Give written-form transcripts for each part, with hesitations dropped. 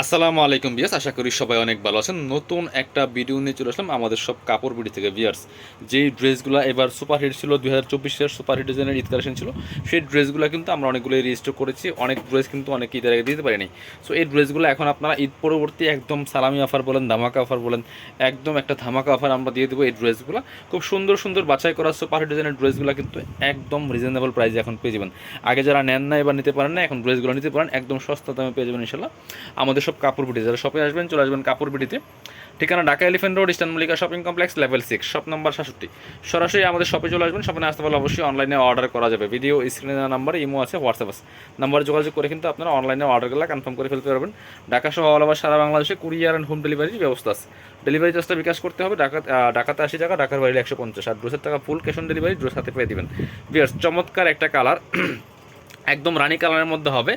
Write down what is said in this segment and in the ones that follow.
আসসালামু আলাইকুম বিয়াস, আশা করি সবাই অনেক ভালো আছেন। নতুন একটা ভিডিও নিয়ে চলে আসলাম আমাদের সব কাপড় বিডি থেকে বিয়ার্স। যেই ড্রেসগুলো এবার সুপারহিট ছিল, 2024-এর সুপারহিট ডিজাইনের ঈদ কালেকশন ছিল, সেই ড্রেসগুলো কিন্তু আমরা অনেকগুলো রেজিস্টার করেছি। অনেক ড্রেস কিন্তু অনেক ঈদের আগে দিতে পারিনি। সো এই ড্রেসগুলো এখন আপনারা ঈদ পরবর্তী একদম সালামি অফার বলেন, ধামাকা অফার বলেন, একদম একটা ধামাকা অফার আমরা দিয়ে দেবো। এই ড্রেসগুলো খুব সুন্দর সুন্দর বাছাই করা সুপারহিট ডিজাইনের ড্রেসগুলো কিন্তু একদম রিজনেবল প্রাইসে এখন পেয়ে যাবেন। আগে যারা নেন না এবার নিতে পারেন না, এখন ড্রেসগুলো নিতে পারেন একদম সস্তা দামে পেয়ে যাবেন ইনশাল্লাহ আমাদের সব কাপড় বিডি। যারা শপে আসবেন চলে আসবেন কাপড় বিডিতে। ঠিকানা Dhaka elephant road, eastern Mallika shopping complex, level 6, shop number 67। সরাসরি আমাদের শপে চলে আসবেন। শপে আসতে পারলে অবশ্যই অনলাইনে অর্ডার করা যাবে। ভিডিও স্ক্রিনে নাম্বারে ইমো আছে, হোয়াটসঅ্যাপ আছে, নাম্বারে যোগাযোগ করে কিন্তু আপনারা অনলাইনে অর্ডারগুলো কনফার্ম করে ফেলতে পারবেন। ঢাকা সহ অল ওভার সারা বাংলাদেশে কুরিয়ার অ্যান্ড হোম ডেলিভারির ব্যবস্থা আছে। ডেলিভারি চার্জটা বিকাশ করতে হবে। ঢাকাতে 80 টাকা, ঢাকার বাইরে 150, আর ড্রেসের টাকা full cash on delivery, dress হাতে পেয়ে দেবেন। বিয়ার্স, চমৎকার একটা কালার, একদম রানি কালারের মধ্যে হবে।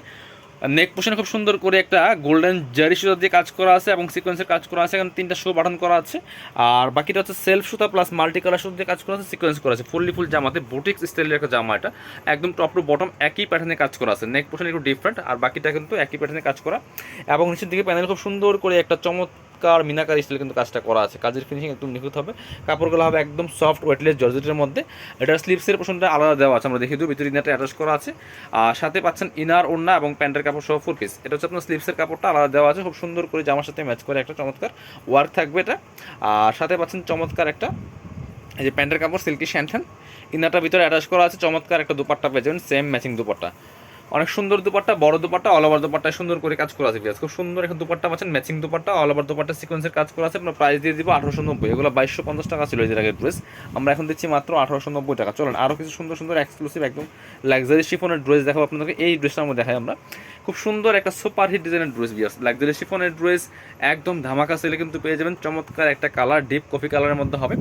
নেক পোশনে খুব সুন্দর করে একটা গোল্ডেন জারি সুতা দিয়ে কাজ করা আছে এবং সিকোয়েন্সের কাজ করা আছে। এখানে 3টা শো বাটন করা আছে, আর বাকিটা হচ্ছে সেলফ সুতা প্লাস মাল্টি কালার সুতা দিয়ে কাজ করা আছে, সিকোয়েন্স করা আছে। ফুল জামাতে বুটিক্স স্টাইলের একটা জামা, এটা একদম টপ টু বটম একই প্যাটার্নে কাজ করা আছে। নেক পোশন একটু ডিফারেন্ট, আর বাকিটা কিন্তু একই প্যাটার্নে কাজ করা। এবং নিচের দিকে প্যানেল খুব সুন্দর করে একটা মিনাকার স্টাইল কিন্তু কাজটা করা আছে। কাজের ফিনিশিং একদম নিখুঁত হবে। কাপড়গুলো হবে একদম সফট ওয়েটলেস জর্জেটের মধ্যে। এটার স্লিভসের পোশনটা আলাদা দেওয়া আছে, আমরা দেখিয়ে দেবো। ভিতরে ইনারটা অ্যাটাচ করা আছে, আর সাথে পাচ্ছেন ইনার, ওড়না এবং প্যান্টের কাপড় সহ ফুল পিস। এটা হচ্ছে আপনার স্লিভসের কাপড়টা আলাদা দেওয়া আছে, খুব সুন্দর করে জামার সাথে ম্যাচ করে একটা চমৎকার ওয়ার্ক থাকবে এটা। আর সাথে পাচ্ছেন চমৎকার একটা এই যে প্যান্টের কাপড় সিল্কি শ্যান্থান, ইনারটা ভিতরে অ্যাটাচ করা আছে। চমৎকার একটা দুপাট্টা পেয়ে যাবেন, সেম ম্যাচিং দুপাট্টা, অনেক সুন্দর দুপাট্টা, বড় দুপাট্টা, অল ওভার দুপাট্টায় সুন্দর করে কাজ করা আছে। খুব সুন্দর একটা দুপাট্টা পাচ্ছেন, matching dupatta, all over dupatta সিকোয়েন্সের কাজ করা আছে। আপনার প্রাইস দিয়ে দিব 1890। এগুলো 2250 টাকা ছিল এর আগের ড্রেস, আমরা এখন দিচ্ছি মাত্র 1890 টাকা। চলেন আরও কিছু সুন্দর সুন্দর এক্সক্লুসিভ একদম লাক্সারি শিফনের ড্রেস দেখাবো আপনাদেরকে। এই ড্রেসটার মধ্যে দেখাই আমরা খুব সুন্দর একটা সুপার হিট ডিজাইনের ড্রেস বিয়ার্স। লাক্সারি শিফনের ড্রেস একদম ধামাকা সেলে কিন্তু পেয়ে যাবেন। চমৎকার একটা কালার, ডিপ কফি কালারের মধ্যে হবে।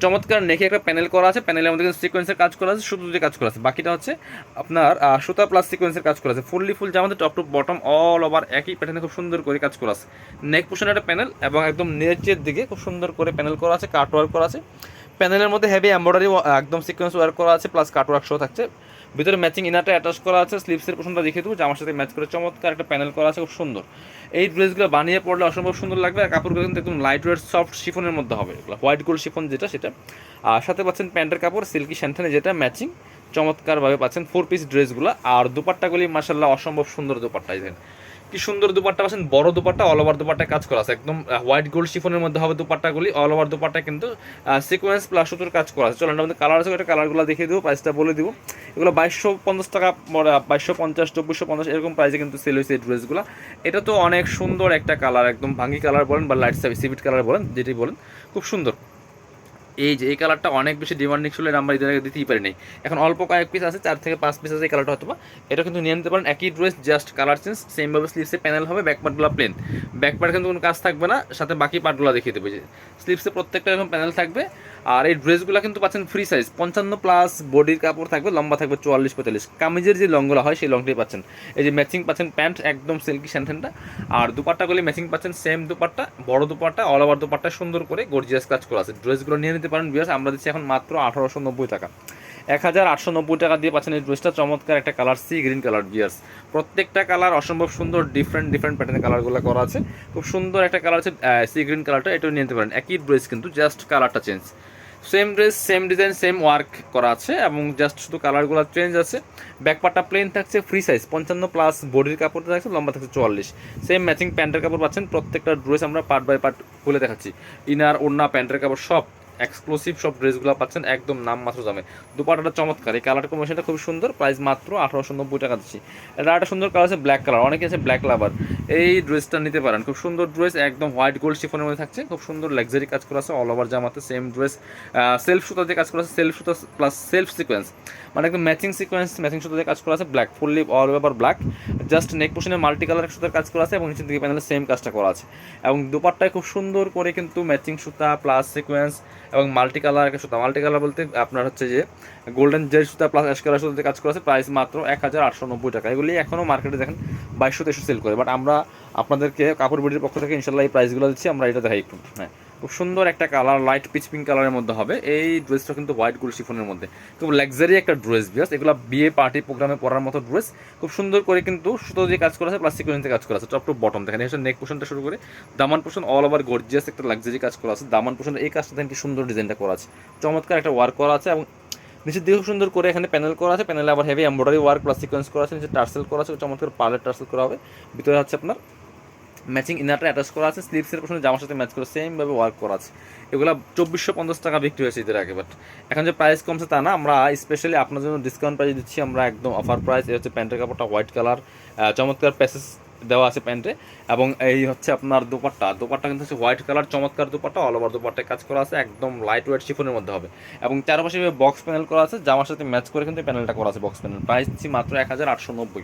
চমৎকার নেকে একটা প্যানেল করা আছে, প্যানেলের মধ্যে কিন্তু সিকোয়েন্সের কাজ করা আছে, সুতো দিয়ে কাজ করা আছে। বাকিটা হচ্ছে আপনার সুতা প্লাস সিকোয়েন্সের কাজ করা আছে। ফুল জামাতে top to bottom all over একই প্যাটার্নে খুব সুন্দর করে কাজ করা আছে। নেক পোশনে একটা প্যানেল এবং একদম নিচের দিকে খুব সুন্দর করে প্যানেল করা আছে, কাট ওয়ার্ক করা আছে। প্যানেলের মধ্যে হেভি এমব্রয়ডারি একদম সিকোয়েন্স ওয়ার্ক করা আছে, প্লাস কাট ওয়ার্ক শো থাকছে। ভিতরে ম্যাচিং ইনারটা অ্যাটাচ করা আছে। স্লিভসের পোশনটা দেখিয়ে দেবো, জামার সাথে ম্যাচ করে চমৎকার একটা প্যানেল করা আছে, খুব সুন্দর। এই ড্রেসগুলো বানিয়ে পড়লে অসম্ভব সুন্দর লাগবে। আর কাপড়গুলো কিন্তু একদম লাইট ওয়েট সফট শিফনের মধ্যে হবে, এগুলো হোয়াইট গোল্ড শিফন যেটা সেটা। আর সাথে পাচ্ছেন প্যান্টের কাপড় সিল্কি শ্যান্থানে, যেটা ম্যাচিং চমৎকারভাবে পাচ্ছেন 4 পিস ড্রেসগুলো। আর দুপাট্টাগুলি মাশাআল্লাহ অসম্ভব সুন্দর দুপাট্টা, দেখেন কি সুন্দর দুপাট্টা পাচ্ছেন। বড় দুপাট্টা, অল ওভার দুপাট্টায় কাজ করা আছে, একদম হোয়াইট গোল্ড শিফনের মধ্যে হবে দুপাট্টাগুলি। অল ওভার দুপাট্টা কিন্তু সিকোয়েন্স প্লাস সুতোর কাজ করা আছে। চলেন আমাদের কালার আছে, এটা কালারগুলো দেখিয়ে দেবো, প্রাইসটা বলে দিব। এগুলো 2250 টাকা, 2250, 2450 এরকম প্রাইসে কিন্তু সেল হয়েছে এই ড্রেসগুলো। এটা তো অনেক সুন্দর একটা কালার, একদম ভাঙ্গি কালার বলেন বা লাইট সিভিট কালার বলেন, যেটি বলেন, খুব সুন্দর। এই যে এই কালারটা অনেক বেশি ডিমান্ডিং ছিল, আমরা এদের আগে দিতেই পারি নাই। এখন অল্প কয়েক পিস আছে, 4 থেকে 5 পিস আছে এই কালারটা হয়তো বা। এটা কিন্তু নিয়ে নিতে পারেন, একই ড্রেস, জাস্ট কালার চেঞ্জ। সেমভাবে স্লিভসে প্যানেল হবে, ব্যাক পার্টগুলো প্লেন। ব্যাক পার্ট কিন্তু কোনো কাজ থাকবে না, সাথে বাকি পার্টগুলো দেখিয়ে দেবে। যে স্লিভসে প্রত্যেকটা এরকম প্যানেল থাকবে। আর এই ড্রেসগুলো কিন্তু পাচ্ছেন ফ্রি সাইজ 55 প্লাস, বডির কাপড় থাকবে, লম্বা থাকবে 44-45। কামিজের যে লংগুলো হয় সেই লংটাই পাচ্ছেন। এই যে ম্যাচিং পাচ্ছেন প্যান্ট একদম সিল্কি শ্যান্থানটা, আর দুপাট্টাগুলি ম্যাচিং পাচ্ছেন, সেম দুপাট্টা, বড় দুপাট্টা, অল ওভার দুপাট্টা সুন্দর করে গর্জিয়াস কাজ করা আছে। ড্রেসগুলো নিয়ে নিতে পারেন বিয়ার্স, আমরা দিচ্ছি এখন মাত্র 1890 টাকা। 1890 টাকা দিয়ে পাচ্ছেন এই ড্রেসটা। চমৎকার একটা কালার, সি গ্রিন কালার বিয়ার্স। প্রত্যেকটা কালার অসম্ভব সুন্দর, ডিফারেন্ট প্যাটার্নের কালারগুলো করা আছে। খুব সুন্দর একটা কালার আছে সি গ্রিন কালারটা, এটাও নিয়ে নিতে পারেন। একই ড্রেস কিন্তু জাস্ট কালারটা change. Same dress, same design, same work করা আছে এবং জাস্ট শুধু কালারগুলো চেঞ্জ আছে। ব্যাকপার্টটা প্লেন থাকছে, ফ্রি সাইজ 55 প্লাস, বডির কাপড়টা থাকছে, লম্বা থাকছে 44। সেম ম্যাচিং প্যান্টের কাপড় পাচ্ছেন। প্রত্যেকটা ড্রেস আমরা পার্ট বাই পার্ট খুলে দেখাচ্ছি। ইনার, ওড়না, প্যান্টের কাপড় সব এক্সক্লুসিভ সব ড্রেসগুলো পাচ্ছেন একদম নাম মাত্র দামে। দুপাটাটা চমৎকার, এই কালার কম্বিনেশনটা খুব সুন্দর, প্রাইস মাত্র 1890 টাকা দিচ্ছি। এটা একটা সুন্দর কালার আছে ব্ল্যাক কালার, অনেকে আছে ব্ল্যাক লাভার, এই ড্রেসটা নিতে পারেন। খুব সুন্দর ড্রেস, একদম হোয়াইট গোল্ড শিফনের মধ্যে থাকছে, খুব সুন্দর লাক্সারি কাজ করা আছে। অল ওভার জামাতে সেম ড্রেস, সেলফ সুতা দিয়ে কাজ করা আছে, সেলফ সুতা প্লাস সেলফ সিকোয়েন্স, মানে একদম ম্যাচিং সিকোয়েন্স, ম্যাচিং সুতা দিয়ে কাজ করা আছে। Black fully all over black, just neck পোশনে মাল্টি কালার সুতার কাজ করা আছে এবং নিচের দিকে প্যানেলে সেম কাজটা করা আছে। এবং দুপাট্টায় খুব সুন্দর করে কিন্তু ম্যাচিং সুতা প্লাস সিকোয়েন্স এবং মাল্টি কালার একটা সুতা। মাল্টি কালার বলতে আপনার হচ্ছে যে গোল্ডেন জেল সুতা প্লাস অ্যাশ কালার সুতাতে কাজ করা আছে। প্রাইস মাত্র 1890 টাকা। এগুলি এখনও মার্কেটে দেখেন 2200-2300 সেল করে, বাট আমরা আপনাদেরকে কাপড় বিডির পক্ষ থেকে ইনশাল্লাহ এই প্রাইসগুলো দিচ্ছি। আমরা এটা দেখাই একটু, হ্যাঁ খুব সুন্দর একটা কালার, লাইট পিচ পিঙ্ক কালারের মধ্যে হবে। এই ড্রেসটা কিন্তু হোয়াইট গোল্ড শিফনের মধ্যে, খুব লাক্সারি একটা ড্রেস বিয়াস। এগুলো বিয়ে পার্টি প্রোগ্রামে পরার মতো ড্রেস। খুব সুন্দর করে কিন্তু সুতো দিয়ে কাজ করা আছে, প্লাস সিকোয়েন্সে কাজ করা আছে টপ টু বটম। দেখেন এই হচ্ছে নেক পোর্শনটা শুরু করে দামান পোর্শন অল ওভার গর্জিয়াস একটা লাক্সারি কাজ করা আছে। দামান পোর্শনের এই কাজটা দেখেন কি সুন্দর ডিজাইনটা করা আছে, চমৎকার একটা ওয়ার্ক করা আছে। এবং নিচের দিকে খুব সুন্দর করে এখানে প্যানেল করা আছে, প্যানেলে আবার heavy embroidery work plus sequence করা আছে। নিচে টার্সেল করা আছে, চমৎকার পার্লের টার্সেল করা হবে। ভিতরে হচ্ছে আপনার ম্যাচিং ইনারটা অ্যাটাচ করা আছে, স্লিভসের পোর্শনে জামার সাথে ম্যাচ করে সেমভাবে ওয়ার্ক করা আছে। এগুলো 2450 টাকা বিক্রি হয়েছে ঈদের আগে, বাট এখন যে প্রাইস কমছে তা না, আমরা স্পেশালি আপনার জন্য ডিসকাউন্ট প্রাইস দিচ্ছি, আমরা একদম অফার প্রাইস। এই হচ্ছে প্যান্টের কাপড়টা হোয়াইট কালার, চমৎকার প্যাসেজ দেওয়া আছে প্যান্টে। এবং এই হচ্ছে আপনার দোপাট্টা কিন্তু হচ্ছে হোয়াইট কালার, চমৎকার দোপাট্টা, অল ওভার দোপাট্টায় কাজ করা আছে, একদম লাইট ওয়েট শিফনের মধ্যে হবে। এবং চারপাশে বক্স প্যানেল করা আছে, জামার সাথে ম্যাচ করে কিন্তু প্যানেলটা করা আছে বক্স প্যানেল। প্রাইস দিচ্ছি মাত্র 1890।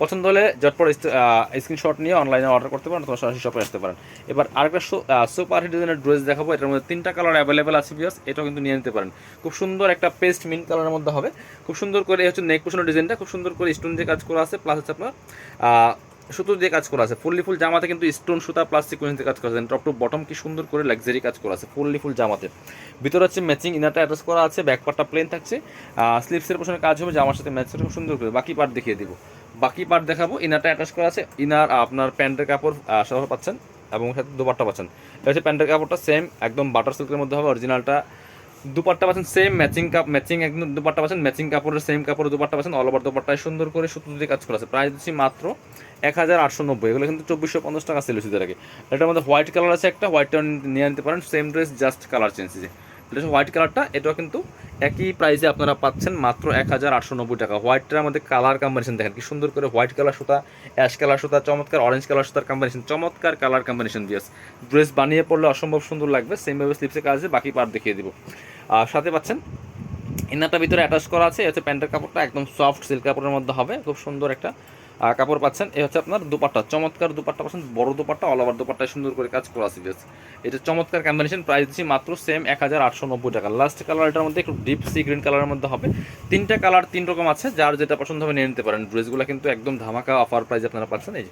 পছন্দ হলে ঝটপট স্ক্রিনশট নিয়ে অনলাইনে অর্ডার করতে পারেন অথবা সরাসরি শপে আসতে পারেন। এবার আরেকটা সুপার হিট ডিজাইনের ড্রেস দেখাবো, এটার মধ্যে 3টা কালার অ্যাভেলেবেল আছে ভিউয়ার্স, এটাও কিন্তু নিয়ে নিতে পারেন। খুব সুন্দর একটা পেস্ট মিন্ট কালারের মধ্যে হবে। খুব সুন্দর করে হচ্ছে নেক পোর্শনের ডিজাইনটা খুব সুন্দর করে স্টোন দিয়ে কাজ করা আছে, প্লাস হচ্ছে আপনার সুতো দিয়ে কাজ করা আছে। ফুল জামাতে কিন্তু স্টোন সুতা প্লাস সিকোয়েন্স দিয়ে কাজ করা আছে। টপ টু বটম কি সুন্দর করে লাক্সারি কাজ করা আছে ফুল জামাতে। ভিতরে হচ্ছে ম্যাচিং ইনারটা অ্যাটাচ করা আছে, ব্যাক পার্টটা প্লেন থাকছে, স্লিভসের পোর্শনে কাজ হবে জামার সাথে ম্যাচ করে খুব সুন্দর করে। বাকি পার্ট দেখিয়ে দিব, বাকি পার্ট দেখাবো। ইনারটা অ্যাটাচ করা আছে, ইনার আপনার প্যান্টের কাপড় সহ পাচ্ছেন এবং সাথে দুপাট্টা পাচ্ছেন। এটা হচ্ছে প্যান্টের কাপড়টা সেম একদম বাটার সিল্কের মধ্যে হবে, অরিজিনালটা দুপাট্টা পাচ্ছেন সেম ম্যাচিং একদম দুপাট্টা পাচ্ছেন, ম্যাচিং কাপড়ের সেম কাপড়ের দুপাট্টা পাচ্ছেন, অল ওভার দুপাট্টায় সুন্দর করে সুতো দিয়ে কাজ করা আছে। প্রাইস দিচ্ছি মাত্র 1890। এগুলো কিন্তু 2450 টাকা সেল হচ্ছে এর আগে। এটার মধ্যে হোয়াইট কালার আছে একটা, হোয়াইটটা নিয়ে নিতে পারেন, same dress just colour change. এটা হচ্ছে হোয়াইট কালারটা, এটাও কিন্তু একই প্রাইসে আপনারা পাচ্ছেন মাত্র 1890 টাকা। হোয়াইটটার মধ্যে কালার কম্বিনেশন দেখেন কি সুন্দর করে, হোয়াইট কালার সুতা, অ্যাশ কালার সুতা, চমৎকার অরেঞ্জ কালার সুতার কম্বিনেশন, চমৎকার কালার কম্বিনেশন দিয়েছে। ড্রেস বানিয়ে পড়লে অসম্ভব সুন্দর লাগবে। সেমভাবে স্লিপসে কাজ আছে, বাকি পার্ট দেখিয়ে দিব। আর সাথে পাচ্ছেন ইনারটা ভিতরে অ্যাটাচ করা আছে। হচ্ছে প্যান্টের কাপড়টা একদম সফট সিল্ক কাপড়ের মধ্যে হবে, খুব সুন্দর একটা কাপড় পাচ্ছেন। এই হচ্ছে আপনার দুপাট্টা, চমৎকার দুপাট্টা পাচ্ছেন, বড় দুপাট্টা, অল ওভার দুপাট্টায় সুন্দর করে কাজ করা আছে। এটা চমৎকার কম্বিনেশন। প্রাইস দিচ্ছি মাত্র সেম 1890 টাকা। লাস্ট কালারটার মধ্যে একটু ডিপ সি গ্রিন কালারের মধ্যে হবে। 3টা কালার 3 রকম আছে, যার যেটা পছন্দ হবে নিয়ে নিতে পারেন। ড্রেসগুলো কিন্তু একদম ধামাকা অফার প্রাইস আপনারা পাচ্ছেন। এই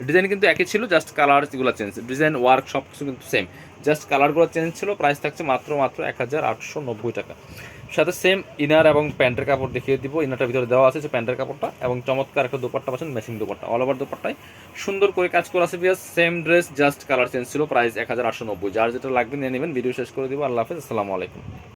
ডিজাইন কিন্তু একই ছিল, জাস্ট কালারগুলো চেঞ্জ, ডিজাইন ওয়ার্ক সব কিছু কিন্তু সেম, জাস্ট কালারগুলো চেঞ্জ ছিল। প্রাইস থাকছে মাত্র 1890 টাকা। সাথে সেম ইনার এবং প্যান্টের কাপড় দেখিয়ে দিব। ইনারটার ভিতরে দেওয়া আছে যে প্যান্টের কাপড়টা, এবং চমৎকার একটা দোপাট্টা পাচ্ছেন, ম্যাচিং দোপাট্টা, অল ওভার দোপাট্টায় সুন্দর করে কাজ করা আছে। Same dress just colour change ছিল। প্রাইস 1890। যার যেটা লাগবে নিয়ে নেবেন। ভিডিও শেষ করে দিব। আল্লাহ হাফেজ, আসসালামু আলাইকুম।